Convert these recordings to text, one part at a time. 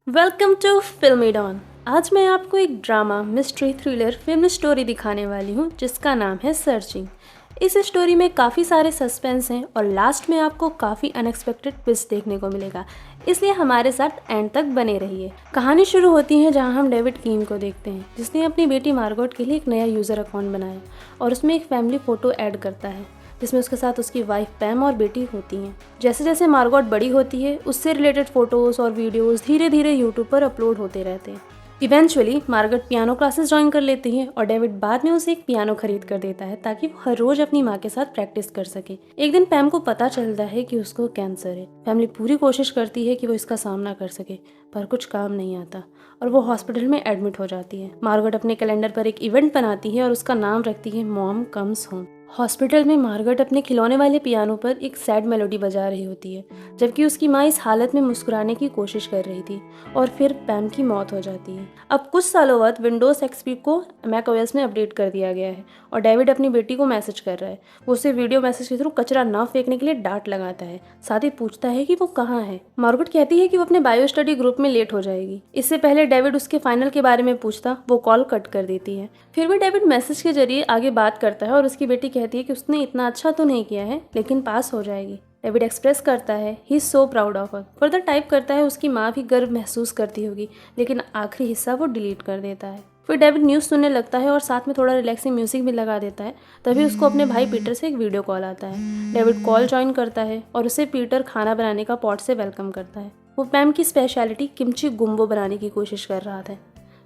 Welcome to फिल्मी don. आज मैं आपको एक drama mystery thriller film story दिखाने वाली हूँ जिसका नाम है सर्चिंग। इस स्टोरी में काफ़ी सारे सस्पेंस हैं और लास्ट में आपको काफ़ी अनएक्सपेक्टेड ट्विस्ट देखने को मिलेगा, इसलिए हमारे साथ एंड तक बने रहिए। कहानी शुरू होती है जहाँ हम डेविड कीन को देखते हैं जिसने अपनी बेटी मार्गोट के लिए एक नया यूज़र अकाउंट बनाया और उसमें एक फैमिली फ़ोटो ऐड करता है जिसमें उसके साथ उसकी वाइफ पैम और बेटी होती हैं। जैसे जैसे मार्गोट बड़ी होती है उससे रिलेटेड फ़ोटोज़ और वीडियोज़ धीरे धीरे यूट्यूब पर अपलोड होते रहते हैं। Eventually Margot piano classes join कर लेती है और डेविड बाद में उसे एक पियानो खरीद कर देता है ताकि वो हर रोज अपनी माँ के साथ प्रैक्टिस कर सके। एक दिन पैम को पता चलता है कि उसको कैंसर है। फैमिली पूरी कोशिश करती है कि वो इसका सामना कर सके पर कुछ काम नहीं आता और वो हॉस्पिटल में एडमिट हो जाती है। मार्गोट अपने कैलेंडर पर एक इवेंट बनाती है और उसका नाम रखती है मॉम कम्स होम। हॉस्पिटल में मार्गोट अपने खिलौने वाले पियानो पर एक सैड मेलोडी बजा रही होती है जबकि उसकी माँ इस हालत में मुस्कुराने की कोशिश कर रही थी और फिर पैम की मौत हो जाती है। अब कुछ सालों बाद विंडोज एक्सपी को मैकओएस में अपडेट कर दिया गया है और डेविड अपनी बेटी को मैसेज कर रहा है। वो उसे वीडियो मैसेज के थ्रू कचरा न फेंकने के लिए डांट लगाता है, साथ ही पूछता है कि वो कहाँ है। मार्गोट कहती है कि वो अपने बायो स्टडी ग्रुप में लेट हो जाएगी। इससे पहले डेविड उसके फाइनल के बारे में पूछता वो कॉल कट कर देती है। फिर भी डेविड मैसेज के जरिए आगे बात करता है और उसकी बेटी कहती है कि उसने इतना अच्छा तो नहीं किया है लेकिन पास हो जाएगी। डेविड एक्सप्रेस करता है he is so proud of her. Further type करता है उसकी माँ भी गर्व महसूस करती होगी, लेकिन आखिरी हिस्सा वो डिलीट कर देता है। फिर डेविड न्यूज़ सुनने लगता है और साथ में थोड़ा रिलैक्सिंग म्यूजिक भी लगा देता है। तभी उसको अपने भाई पीटर से एक वीडियो कॉल आता है। डेविड कॉल ज्वाइन करता है और उसे पीटर खाना बनाने का पॉट से वेलकम करता है। वो पैम की स्पेशलिटी किमची गुम्बो बनाने की कोशिश कर रहा था।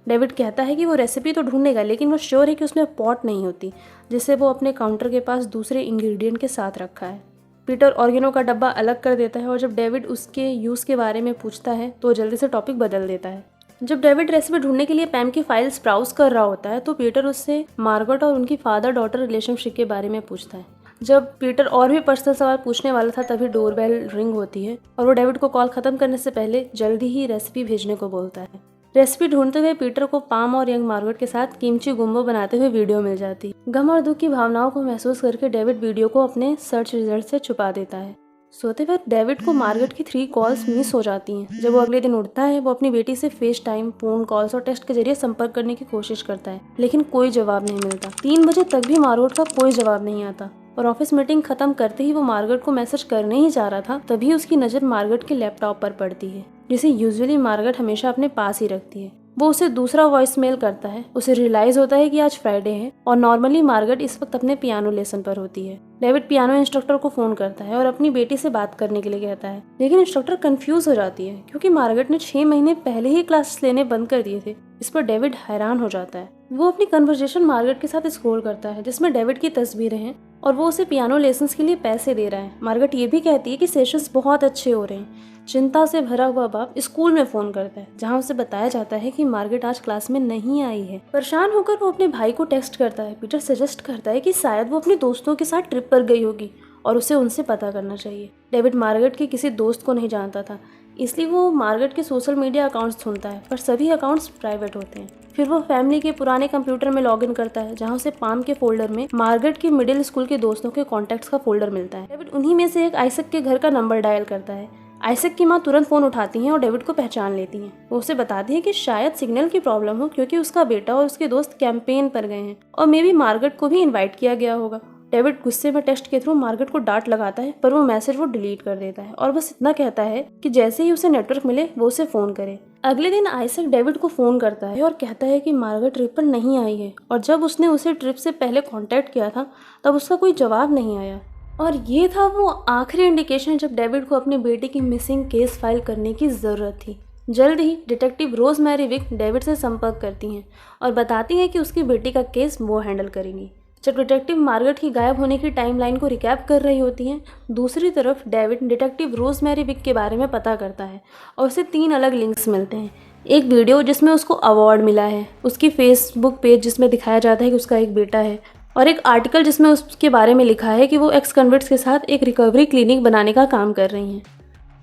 डेविड कहता है कि वो रेसिपी तो ढूंढेगा लेकिन वो श्योर है कि उसमें पॉट नहीं होती जिसे वो अपने काउंटर के पास दूसरे इंग्रेडिएंट के साथ रखा है। पीटर ऑर्गेनो का डब्बा अलग कर देता है और जब डेविड उसके यूज़ के बारे में पूछता है तो जल्दी से टॉपिक बदल देता है। जब डेविड रेसिपी ढूंढने के लिए पैम की फाइल्स ब्राउज कर रहा होता है तो पीटर उससे मार्गोट और उनकी फादर डॉटर रिलेशनशिप के बारे में पूछता है। जब पीटर और भी पर्सनल सवाल पूछने वाला था तभी डोरबेल रिंग होती है और वो डेविड को कॉल खत्म करने से पहले जल्दी ही रेसिपी भेजने को बोलता है। रेसिपी ढूंढते हुए पीटर को पाम और यंग मार्गोट के साथ किमची गुम्बो बनाते हुए वीडियो मिल जाती। गम और दुख की भावनाओं को महसूस करके डेविड वीडियो को अपने सर्च रिजल्ट से छुपा देता है। सोते वक्त डेविड को मार्गोट की 3 कॉल्स मिस हो जाती हैं। जब वो अगले दिन उठता है वो अपनी बेटी से फेस टाइम, फोन कॉल्स और टेक्स्ट के जरिए संपर्क करने की कोशिश करता है लेकिन कोई जवाब नहीं मिलता। 3 बजे तक भी मार्गोट का कोई जवाब नहीं आता और ऑफिस मीटिंग खत्म करते ही वो मार्गोट को मैसेज करने ही जा रहा था तभी उसकी नज़र मार्गोट के लैपटॉप पर पड़ती है जिसे यूजुअली मार्गोट हमेशा अपने पास ही रखती है। वो उसे दूसरा वॉइस मेल करता है। उसे रियलाइज होता है कि आज फ्राइडे है और नॉर्मली मार्गोट इस वक्त अपने पियानो लेसन पर होती है। डेविड पियानो इंस्ट्रक्टर को फोन करता है और अपनी बेटी से बात करने के लिए कहता है लेकिन इंस्ट्रक्टर कंफ्यूज हो जाती है क्योंकि मार्गोट ने 6 महीने पहले ही क्लासेस लेने बंद कर दिए थे। इस पर डेविड हैरान हो जाता है। वो अपनी कन्वर्सेशन मार्गोट के साथ स्क्रॉल करता है जिसमें डेविड की तस्वीरें हैं और वो उसे पियानो लेसन्स के लिए पैसे दे रहा है। मार्गोट ये भी कहती है कि सेशंस बहुत अच्छे हो रहे हैं। चिंता से भरा हुआ बाप स्कूल में फोन करता है जहां उसे बताया जाता है कि मार्गोट आज क्लास में नहीं आई है। परेशान होकर वो अपने भाई को टेक्स्ट करता है। पीटर सजेस्ट करता है कि शायद वो अपने दोस्तों के साथ ट्रिप पर गई होगी और उसे उनसे पता करना चाहिए। डेविड मार्गोट के किसी दोस्त को नहीं जानता था इसलिए वो मार्गोट के सोशल मीडिया अकाउंट्स ढूंढता है पर सभी अकाउंट्स प्राइवेट होते हैं। फिर वो फैमिली के पुराने कंप्यूटर में लॉगिन करता है जहां उसे पाम के फोल्डर में मार्गोट के मिडिल स्कूल के दोस्तों के कॉन्टैक्ट्स का फोल्डर मिलता है। डेविड उन्हीं में से एक आइसक के घर का नंबर डायल करता है। आइसक की माँ तुरंत फोन उठाती हैं और डेविड को पहचान लेती हैं। वो उसे बताती है कि शायद सिग्नल की प्रॉब्लम हो क्योंकि उसका बेटा और उसके दोस्त कैंपेन पर गए हैं और मे बी मार्गोट को भी इनवाइट किया गया होगा। डेविड गुस्से में टेक्स्ट के थ्रू मार्गोट को डांट लगाता है पर वो मैसेज वो डिलीट कर देता है और बस इतना कहता है कि जैसे ही उसे नेटवर्क मिले वो उसे फोन करे। अगले दिन आइसक डेविड को फोन करता है और कहता है कि मार्गोट ट्रिप पर नहीं आई है और जब उसने उसे ट्रिप से पहले कांटेक्ट किया था तब उसका कोई जवाब नहीं आया। और ये था वो आखिरी इंडिकेशन जब डेविड को अपनी बेटी की मिसिंग केस फाइल करने की ज़रूरत थी। जल्द ही डिटेक्टिव रोजमेरी विक डेविड से संपर्क करती हैं और बताती हैं कि उसकी बेटी का केस वो हैंडल करेंगी। जब डिटेक्टिव मार्गोट की गायब होने की टाइमलाइन को रिकैप कर रही होती हैं, दूसरी तरफ डेविड डिटेक्टिव रोजमेरी विक के बारे में पता करता है और उसे 3 अलग लिंक्स मिलते हैं। एक वीडियो जिसमें उसको अवार्ड मिला है, उसकी फेसबुक पेज जिसमें दिखाया जाता है कि उसका एक बेटा है और एक आर्टिकल जिसमें उसके बारे में लिखा है कि वो एक्स कन्विक्ट्स के साथ एक रिकवरी क्लिनिक बनाने का काम कर रही हैं।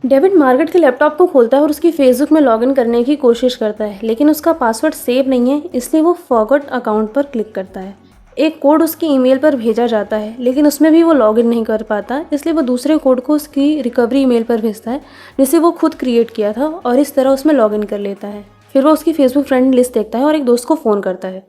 डेविड मार्गोट के लैपटॉप को खोलता है और उसकी फेसबुक में लॉगिन करने की कोशिश करता है लेकिन उसका पासवर्ड सेव नहीं है इसलिए वो फॉरगॉट अकाउंट पर क्लिक करता है। एक कोड उसकी ईमेल पर भेजा जाता है, लेकिन उसमें भी वो लॉगिन नहीं कर पाता, इसलिए वो दूसरे कोड को उसकी रिकवरी ईमेल पर भेजता है जिसे वो खुद क्रिएट किया था और इस तरह उसमें लॉगिन कर लेता है। फिर वो उसकी फेसबुक फ्रेंड लिस्ट देखता है और एक दोस्त को फ़ोन करता है।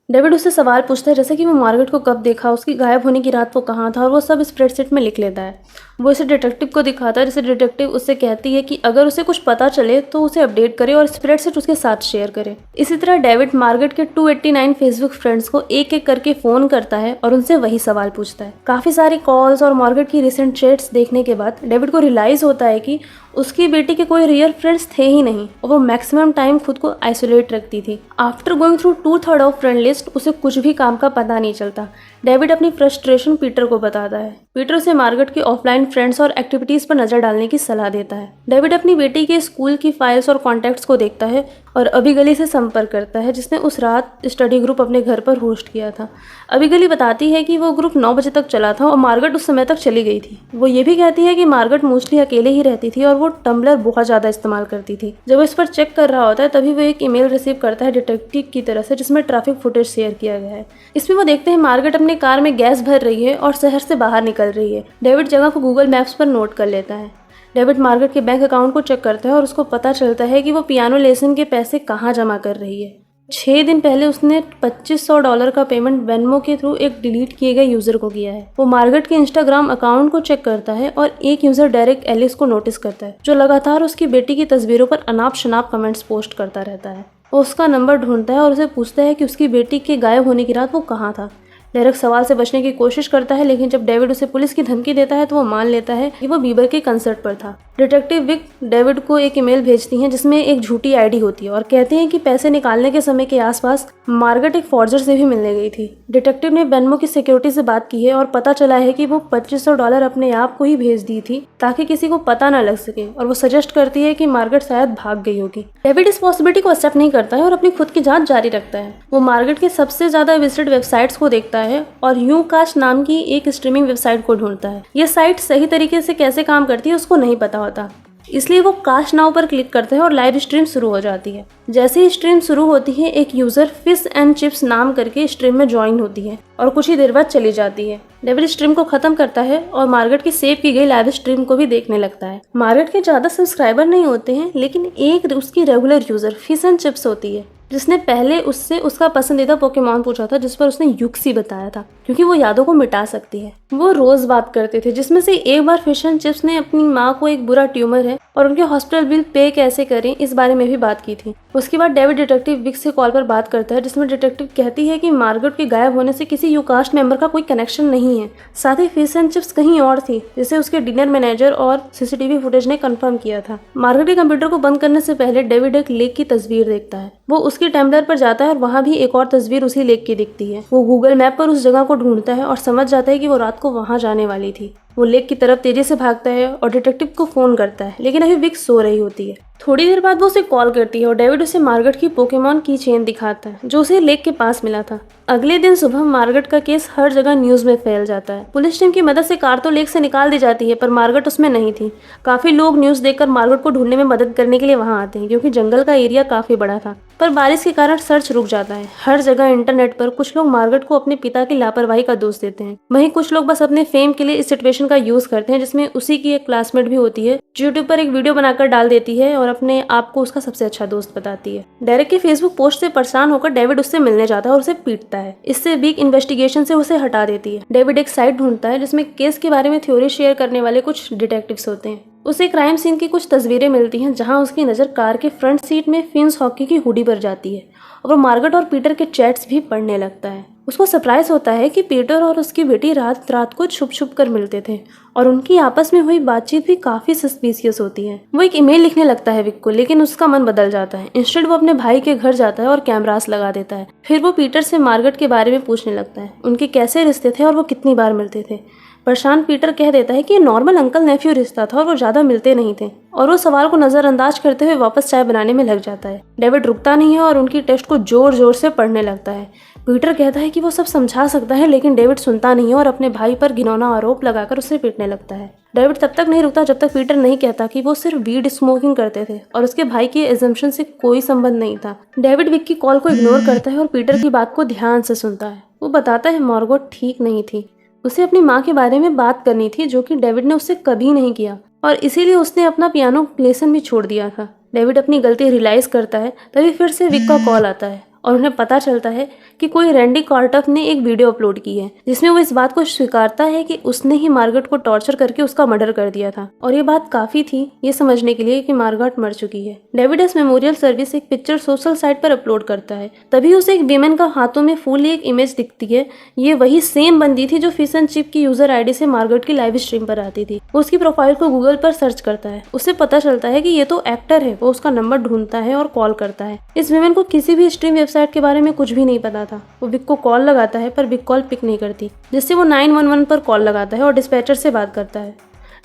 डेविड उससे सवाल पूछता है जैसे कि वो मार्गरेट को कब देखा, उसकी गायब होने की रात वो कहाँ था, और वो सब स्प्रेडशीट में लिख लेता है। वो इसे डिटेक्टिव को दिखाता है, जिसे डिटेक्टिव उससे कहती है कि अगर उसे कुछ पता चले तो उसे अपडेट करे और स्प्रेडशीट उसके साथ शेयर करे। इसी तरह डेविड मार्गरेट के 289 फेसबुक फ्रेंड्स को एक एक करके फ़ोन करता है और उनसे वही सवाल पूछता है। काफ़ी सारी कॉल्स और मार्गरेट की रिसेंट चैट्स देखने के बाद डेविड को रियलाइज़ होता है कि उसकी बेटी के कोई रियल फ्रेंड्स थे ही नहीं और वो मैक्सिमम टाइम खुद को आइसोलेट रखती थी। After going through 2/3 of friend list उसे कुछ भी काम का पता नहीं चलता। डेविड अपनी फ्रस्ट्रेशन पीटर को बताता है। पीटर उसे मार्गरेट की ऑफलाइन फ्रेंड्स और एक्टिविटीज़ पर नज़र डालने की सलाह देता है। डेविड अपनी बेटी के स्कूल की फाइल्स और कॉन्टैक्ट्स को देखता है और अबिगली से संपर्क करता है, जिसने उस रात स्टडी ग्रुप अपने घर पर होस्ट किया था। अबिगली बताती है कि वो ग्रुप 9 बजे तक चला था और मार्गरेट उस समय तक चली गई थी। वो ये भी कहती है कि मार्गरेट मोस्टली अकेले ही रहती थी और वो टम्बलर बहुत ज़्यादा इस्तेमाल करती थी। जब वो इस पर चेक कर रहा होता है तभी वो एक ईमेल रिसीव करता है डिटेक्टिव की तरफ से, जिसमें ट्रैफिक फुटेज शेयर किया गया है। इसमें वो देखते हैं मार्गरेट अपने कार में गैस भर रही है और शहर से बाहर निकल रही है। डेविड जगह को गूगल मैप्स पर नोट कर लेता है। डेविड मार्गरेट के बैंक अकाउंट को चेक करता है और उसको पता चलता है कि वो पियानो लेसन के पैसे कहाँ जमा कर रही है। 6 दिन पहले उसने $2500 का पेमेंट वेनमो के थ्रू एक डिलीट किए गए यूज़र को किया है। वो मार्गरेट के इंस्टाग्राम अकाउंट को चेक करता है और एक यूज़र डेरेक एलिस को नोटिस करता है, जो लगातार उसकी बेटी की तस्वीरों पर अनाप शनाप कमेंट्स पोस्ट करता रहता है। वो उसका नंबर ढूंढता है और उसे पूछता है कि उसकी बेटी के गायब होने की रात वो कहाँ था। डेरेक सवाल से बचने की कोशिश करता है, लेकिन जब डेविड उसे पुलिस की धमकी देता है तो वो मान लेता है कि वो बीबर के कंसर्ट पर था। डिटेक्टिव विक डेविड को एक ईमेल भेजती हैं जिसमें एक झूठी आईडी होती है और कहते हैं कि पैसे निकालने के समय के आसपास मार्गरेट एक फॉर्जर से भी मिलने गई थी। डिटेक्टिव ने वेनमो की सिक्योरिटी से बात की है और पता चला है कि वो $2500 अपने आप को ही भेज दी थी ताकि किसी को पता न लग सके, और वो सजेस्ट करती है कि मार्गरेट शायद भाग गई होगी। डेविड इस पॉसिबिलिटी को एक्सेप्ट नहीं करता है और अपनी खुद की जांच जारी रखता है। वो मार्गरेट के सबसे ज्यादा विजिटेड वेबसाइट्स को देखता है और यूकास्ट नाम की एक स्ट्रीमिंग वेबसाइट को ढूंढता है। ये साइट सही तरीके से कैसे काम करती है उसको नहीं पता होता, इसलिए वो कास्ट नाउ पर क्लिक करते हैं और लाइव स्ट्रीम शुरू हो जाती है। जैसे ही स्ट्रीम शुरू होती है एक यूजर फिश एंड चिप्स नाम करके स्ट्रीम में ज्वाइन होती है और कुछ ही देर बाद चली जाती है। डेविड स्ट्रीम को खत्म करता है और मार्गरेट की सेव की गई लाइव स्ट्रीम को भी देखने लगता है। मार्गरेट के ज्यादा सब्सक्राइबर नहीं होते हैं, लेकिन एक उसकी regular user fish and chips होती है, जिसने पहले उससे उसका पसंदीदा पोकेमॉन पूछा था, जिस पर उसने यूक्सी बताया था क्योंकि वो यादों को मिटा सकती है। वो रोज बात करते थे, जिसमें से एक बार फिश एंड चिप्स ने अपनी माँ को एक बुरा ट्यूमर है और उनके हॉस्पिटल बिल पे कैसे करें इस बारे में भी बात की थी। उसके बाद डेविड डिटेक्टिव विक से कॉल पर बात करता है, जिसमें डिटेक्टिव कहती है कि मार्गरेट के गायब होने से किसी यूकास्ट मेंबर का कोई कनेक्शन नहीं है। साथ ही फिश एंड चिप्स कहीं और थी, जिसे उसके डिनर मैनेजर और सीसीटीवी फुटेज ने कंफर्म किया था। मार्गरेट के कंप्यूटर को बंद करने से पहले डेविड एक लेक की तस्वीर देखता है। वो उसकी टम्बलर पर जाता है और वहाँ भी एक और तस्वीर उसी लेक की दिखती है। वो गूगल मैप पर उस जगह को ढूंढता है और समझ जाता है कि वो रात को वहाँ जाने वाली थी। वो लेक की तरफ तेजी से भागता है और डिटेक्टिव को फोन करता है, लेकिन अभी विक सो रही होती है। थोड़ी देर बाद वो उसे कॉल करती है और डेविड उसे मार्गरेट की पोकेमॉन की चेन दिखाता है, जो उसे लेक के पास मिला था। अगले दिन सुबह मार्गरेट का केस हर जगह न्यूज में फैल जाता है। पुलिस टीम की मदद से कार तो लेक से निकाल दी जाती है, पर मार्गरेट उसमें नहीं थी। काफी लोग न्यूज देखकर मार्गरेट को ढूंढने में मदद करने के लिए वहां आते हैं, क्योंकि जंगल का एरिया काफी बड़ा था। पर बारिश के कारण सर्च रुक जाता है। हर जगह इंटरनेट पर कुछ लोग मार्गरेट को अपने पिता की लापरवाही का दोष देते हैं, वहीं कुछ लोग बस अपने फेम के लिए इस सिचुएशन का यूज करते हैं, जिसमें उसी की एक क्लासमेट भी होती है, जो यूट्यूब पर एक वीडियो बनाकर डाल देती है और अपने आप को उसका सबसे अच्छा दोस्त बताती है। डेरेक की फेसबुक पोस्ट से परेशान होकर डेविड उससे मिलने जाता है और उसे पीटता है। इससे बिग इन्वेस्टिगेशन से उसे हटा देती है। डेविड एक साइट ढूंढता है जिसमें केस के बारे में थ्योरी शेयर करने वाले कुछ डिटेक्टिव्स होते हैं। उसे क्राइम सीन की कुछ तस्वीरें मिलती हैं, जहां उसकी नज़र कार के फ्रंट सीट में फिन्स हॉकी की हुडी पर जाती है और वो मार्गरेट और पीटर के चैट्स भी पढ़ने लगता है। उसको सरप्राइज होता है कि पीटर और उसकी बेटी रात रात को छुप छुप कर मिलते थे और उनकी आपस में हुई बातचीत भी काफी सस्पिशियस होती है। वो एक ईमेल लिखने लगता है विक को, लेकिन उसका मन बदल जाता है। इंस्टेड वो अपने भाई के घर जाता है और कैमरास लगा देता है। फिर वो पीटर से मार्गरेट के बारे में पूछने लगता है, उनके कैसे रिश्ते थे और वो कितनी बार मिलते थे। परेशान पीटर कह देता है कि ये नॉर्मल अंकल नेफ्यू रिश्ता था और वो ज्यादा मिलते नहीं थे, और वो सवाल को नजरअंदाज करते हुए वापस चाय बनाने में लग जाता है। डेविड रुकता नहीं है और उनकी टेस्ट को जोर जोर से पढ़ने लगता है। पीटर कहता है कि वो सब समझा सकता है, लेकिन डेविड सुनता नहीं है और अपने भाई पर घिनौना आरोप लगाकर उसे पीटने लगता है। डेविड तब तक नहीं रुकता जब तक पीटर नहीं कहता कि वो सिर्फ वीड स्मोकिंग करते थे और उसके भाई के एजम्पशन से कोई संबंध नहीं था। डेविड विक की कॉल को इग्नोर करता है और पीटर की बात को ध्यान से सुनता है। वो बताता है मार्गोट ठीक नहीं थी, उसे अपनी माँ के बारे में बात करनी थी जो कि डेविड ने उससे कभी नहीं किया और इसीलिए उसने अपना पियानो लेसन भी छोड़ दिया था। डेविड अपनी गलती रियलाइज करता है, तभी फिर से विक का कॉल आता है और उन्हें पता चलता है कि कोई रैंडी कार्टफ ने एक वीडियो अपलोड की है जिसमें वो इस बात को स्वीकारता है कि उसने ही मार्गरेट को टॉर्चर करके उसका मर्डर कर दिया था और ये बात काफी थी ये समझने के लिए कि मार्गरेट मर चुकी है। डेविड इस मेमोरियल सर्विस एक पिक्चर सोशल साइट पर अपलोड करता है, तभी उसे एक वीमेन का हाथों में फूली एक इमेज दिखती है। ये वही सेम बंदी थी जो फिश एंड चिप की यूजर आईडी से मार्गरेट की लाइव स्ट्रीम पर आती थी। वो उसकी प्रोफाइल को गूगल पर सर्च करता है, उसे पता चलता है कि ये तो एक्टर है। वो उसका नंबर ढूंढता है और कॉल करता है। इस वीमेन को किसी भी स्ट्रीम वेबसाइट के बारे में कुछ भी नहीं पता था। वो विक को कॉल लगाता है पर विक कॉल पिक नहीं करती, जिससे वो 911 पर कॉल लगाता है और डिस्पैचर से बात करता है।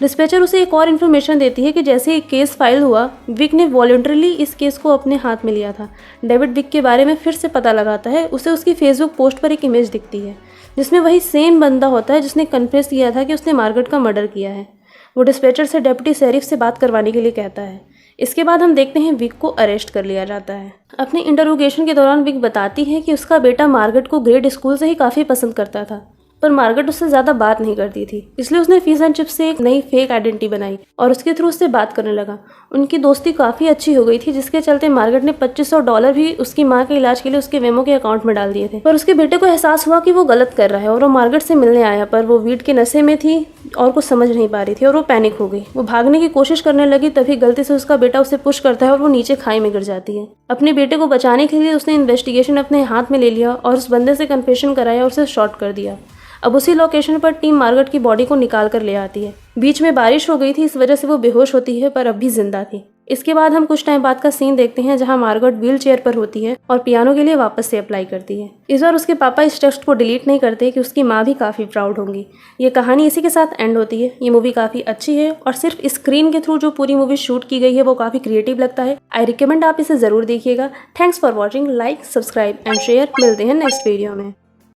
डिस्पैचर उसे एक और इन्फॉर्मेशन देती है कि जैसे एक केस फाइल हुआ, विक ने वॉलंटरली इस केस को अपने हाथ में लिया था। डेविड विक के बारे में फिर से पता लगाता है। उसे उसकी फेसबुक पोस्ट पर एक इमेज दिखती है जिसमें वही सेम बंदा होता है जिसने कन्फेस किया था कि उसने मार्गरेट का मर्डर किया है। वो डिस्पैचर से डिप्टी शेरिफ से बात करवाने के लिए कहता है। इसके बाद हम देखते हैं विक को अरेस्ट कर लिया जाता है। अपने इंटरोगेशन के दौरान विक बताती है कि उसका बेटा मार्गरेट को ग्रेड स्कूल से ही काफ़ी पसंद करता था, पर मार्गरेट उससे ज़्यादा बात नहीं करती थी, इसलिए उसने फिश एंड चिप्स से एक नई फेक आइडेंटिटी बनाई और उसके थ्रू उससे बात करने लगा। उनकी दोस्ती काफ़ी अच्छी हो गई थी, जिसके चलते मार्गरेट ने $2500 भी उसकी माँ के इलाज के लिए उसके वेमो के अकाउंट में डाल दिए थे। पर उसके बेटे को एहसास हुआ कि वो गलत कर रहा है और वो मार्गरेट से मिलने आया, पर वो वीड के नशे में थी और कुछ समझ नहीं पा रही थी और वो पैनिक हो गई। वो भागने की कोशिश करने लगी, तभी गलती से उसका बेटा उसे पुश करता है और वो नीचे खाई में गिर जाती है। अपने बेटे को बचाने के लिए उसने इन्वेस्टिगेशन अपने हाथ में ले लिया और उस बंदे से कन्फेशन कराया और उसे शॉट कर दिया। अब उसी लोकेशन पर टीम मार्गरेट की बॉडी को निकाल कर ले आती है। बीच में बारिश हो गई थी, इस वजह से वो बेहोश होती है पर अब भी जिंदा थी। इसके बाद हम कुछ टाइम बाद का सीन देखते हैं जहां मार्गरेट व्हील चेयर पर होती है और पियानो के लिए वापस से अप्लाई करती है। इस बार उसके पापा इस टेक्स्ट को डिलीट नहीं करते कि उसकी माँ भी काफ़ी प्राउड होंगी। ये कहानी इसी के साथ एंड होती है। ये मूवी काफ़ी अच्छी है और सिर्फ स्क्रीन के थ्रू जो पूरी मूवी शूट की गई है वो काफ़ी क्रिएटिव लगता है। आई रिकमेंड आप इसे ज़रूर देखिएगा। Thanks for watching. Like, subscribe and share. मिलते हैं नेक्स्ट वीडियो में।